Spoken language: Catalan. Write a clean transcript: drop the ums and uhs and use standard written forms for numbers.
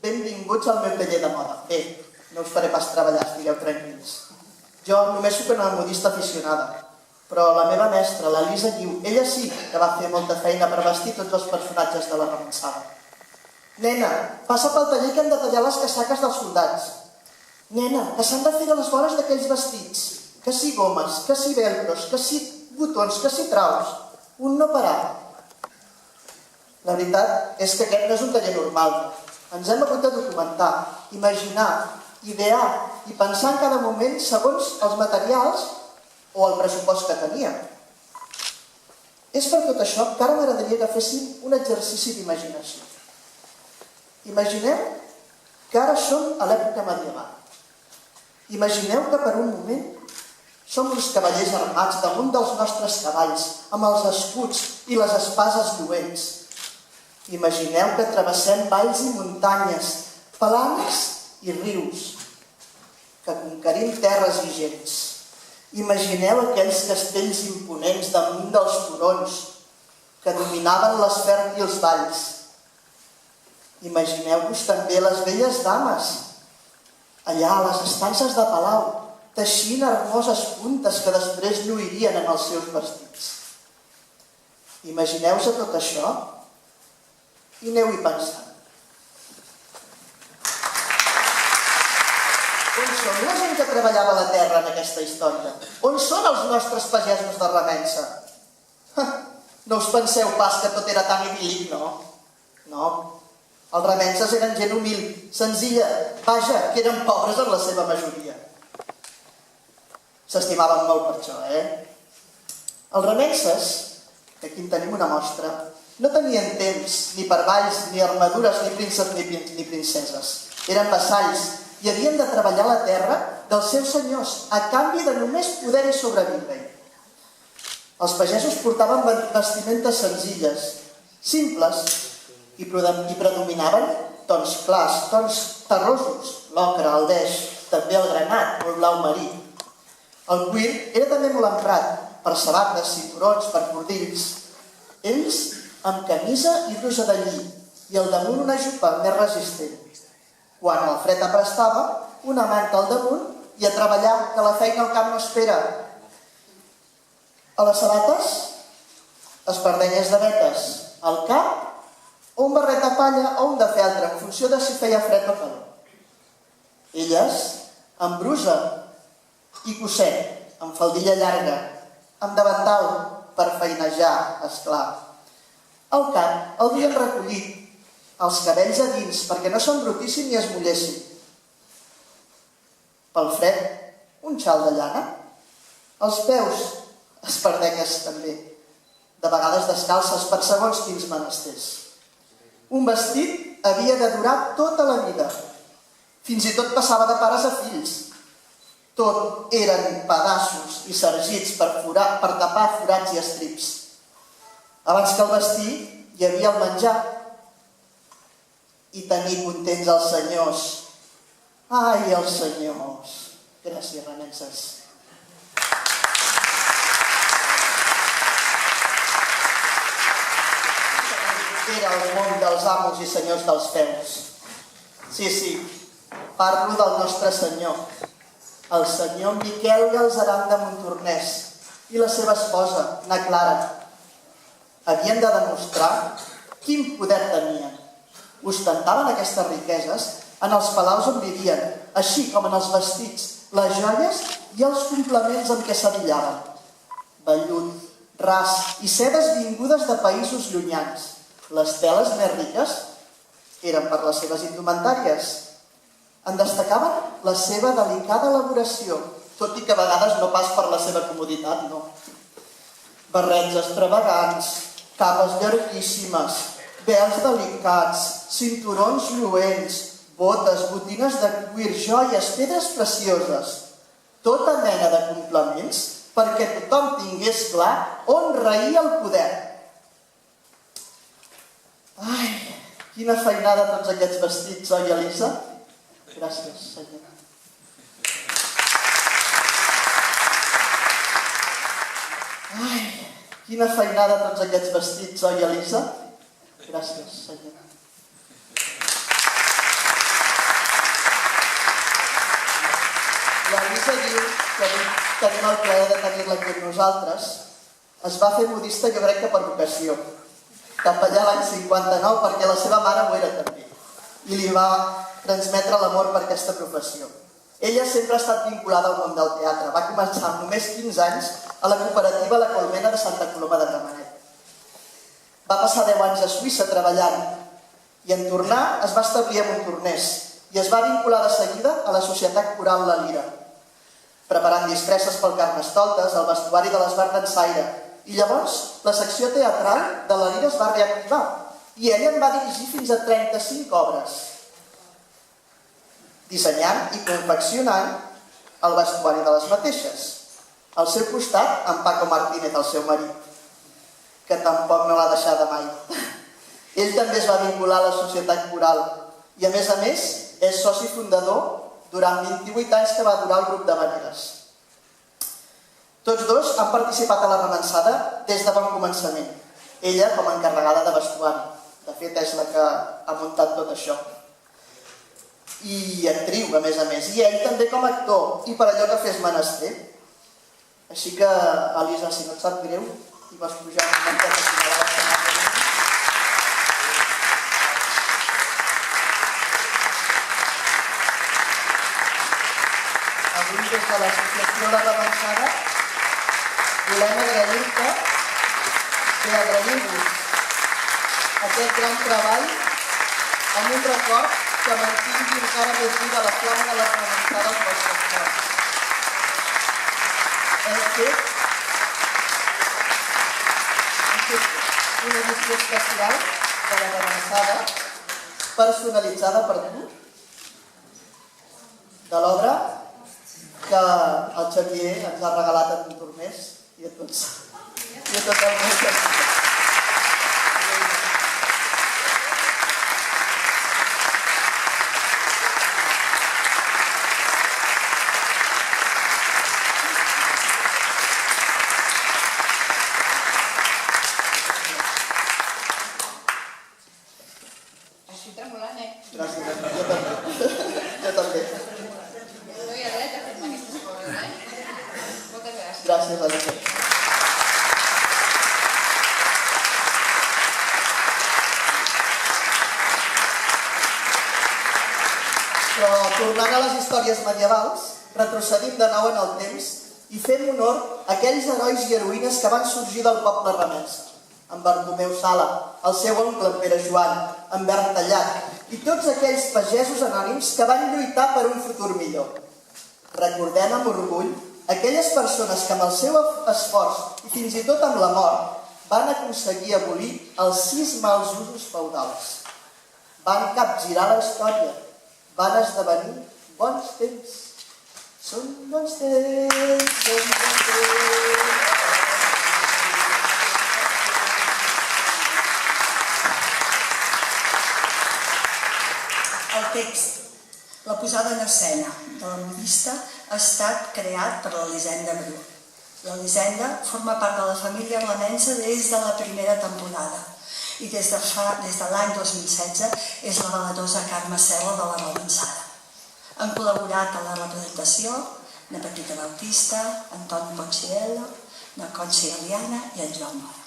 Benvinguts al meu taller de moda. Bé, no us faré pas treballar, estigueu tranquils. Jo només soc una modista aficionada, però la meva mestra, la Lisa Guiu, ella sí que va fer molta feina per vestir tots els personatges de la romançada. Nena, passa pel taller que hem de tallar les casaques dels soldats. Nena, que s'han de fer de les vores d'aquells vestits. Que si gomes, que si velcros, que si botons, que si traus. Un no parar. La veritat és que aquest no és un taller normal. Ens hem hagut de documentar, imaginar, idear i pensar en cada moment segons els materials o el pressupost que teníem. És per tot això que ara m'agradaria que féssim un exercici d'imaginació. Imagineu que ara som a l'època medieval. Imagineu que per un moment som uns cavallers armats damunt dels nostres cavalls, amb els escuts i les espases lluents. Imagineu que travessem valls i muntanyes, palancs i rius, que conquerim terres i gens. Imagineu aquells castells imponents damunt dels turons, que dominaven les fèrtils valls. Imagineu-vos també les velles dames, allà a les estances de palau, teixint hermoses puntes que després lluirien en els seus vestits. Imagineu-vos tot això i aneu-hi pensant. On són la gent que treballava la terra en aquesta història? On són els nostres pagesos de remença? No us penseu pas que tot era tan idíl·lic, no? No. Els remences eren gent humil, senzilla, vaja, que eren pobres en la seva majoria. S'estimaven molt per això, Els remences, que aquí en tenim una mostra, no tenien temps ni per balls, ni armadures, ni prínceps ni princeses. Eren vassalls i havien de treballar la terra dels seus senyors a canvi de només poder-hi sobreviure. Els pagesos portaven vestimentes senzilles, simples, i predominaven tons clars, tons terrosos, l'ocre, el beix, també el granat o el blau marí. El cuir era també molt emprat per sabates, cinturons, per cordills. Ells amb camisa i brusa de lli i al damunt una jupa més resistent. Quan el fred aprestava, una manta al damunt i a treballar, que la feina al camp no espera. A les sabates, espardenyes de vetes al cap, o un barret de palla o un de feltre, en funció de si feia fred o calor. Elles, amb brusa i cosset, amb faldilla llarga, amb davantal per feinejar, esclar. Al cap el havien recollit, els cabells a dins, perquè no s'embrutissin ni es mullessin. Pel fred, un xal de llana. Els peus, espardenyes també, de vegades descalces per segons quins menesters. Un vestit havia de durar tota la vida. Fins i tot passava de pares a fills. Tot eren pedaços i sargits per tapar forats i estrips. Abans que el vestir hi havia el menjar i tenir contents els senyors. Ai, els senyors! Gràcies, remences. Era el món dels amos i senyors dels feus. Sí, parlo del nostre senyor, el senyor Miquel Galzeran de Montornès i la seva esposa, Na Clara. Havien de demostrar quin poder tenien. Ostentaven aquestes riqueses en els palaus on vivien, així com en els vestits, les joies i els complements amb què s'abillaven. Vellut, ras i sedes vingudes de països llunyans. Les teles més riques eren per les seves indumentàries. En destacaven la seva delicada elaboració, tot i que a vegades no pas per la seva comoditat, no. Barrets extravagants, capes llarguíssimes, vels delicats, cinturons lluents, botes, botines de cuir, joies, pedres precioses. Tota mena de complements perquè tothom tingués clar on reia el poder. Ai, quina feinada tots aquests vestits, oi, Elisa? Gràcies, senyor. Ai, quina feinada tots aquests vestits, oi, Elisa? Gràcies, senyor. L'Elisa diu que avui tenim el plaer de tenir-la aquí amb nosaltres. Es va fer modista, jo crec que per vocació. Capellà l'any 59 perquè la seva mare ho era també. I li va transmetre l'amor per aquesta professió. Ella sempre ha estat vinculada al món del teatre. Va començar amb només 15 anys a la cooperativa La Colmena de Santa Coloma de Gramenet. Va passar 10 anys a Suïssa treballant i en tornar es va establir a Montornès i es va vincular de seguida a la Societat Coral La Lira, preparant disfresses pel Carnestoltes, el vestuari de l'Esbart d'Ensaire. I llavors la secció teatral de La Lira es va reactivar i ella en va dirigir fins a 35 obres, dissenyant i confeccionant el vestuari de les mateixes. Al seu costat, en Paco Martínez, el seu marit, que tampoc no l'ha deixada mai. Ell també es va vincular a la Societat Coral i, a més, és soci fundador durant 28 anys que va durar el grup de Veneres. Tots dos han participat a la Remansada des de bon començament. Ella com a encarregada de vestuari. De fet, és la que ha muntat tot això. I actriu, a més. I ell també com a actor, i per allò que fes menester. Així que, Elisa, si no et sap greu, i vas pujar un moment de finalada a l'escenari. Avui, des de l'associació La Remansada, volem agrair-te i agrair-vos aquest gran treball amb un record que mantingui encara més viva la flama de la Remansada als vostres cors. Hem fet una edició especial de la Remansada personalitzada per tu, de l'obra que el Xavier ens ha regalat a Montornès i a tots. I a tot el món. Estic tremolant, Gràcies, jo també. Jo també. No hi ha dret a fer-me aquestes coses, Moltes gràcies. Gràcies, Elisa. Però tornant a les històries medievals, retrocedim de nou en el temps i fem honor a aquells herois i heroïnes que van sorgir del poble remense. En Bartomeu Sala, el seu oncle en Pere Joan, en Berta Llach i tots aquells pagesos anònims que van lluitar per un futur millor. Recordem amb orgull aquelles persones que amb el seu esforç i fins i tot amb la mort van aconseguir abolir els 6 mals usos feudals. Van capgirar la història, van esdevenir bons temps. Són bons temps, són bons temps. El text, la posada en escena de la modista ha estat creat per l'Elisenda Bru. L'Elisenda forma part de la família arlenense des de la primera temporada i des de l'any 2016 és la balatosa Carme Cela de la Remansada. Han col·laborat a la representació na Pepita Bautista, Antoni Ponciello, na Conchi Aliana i en Joan Mora.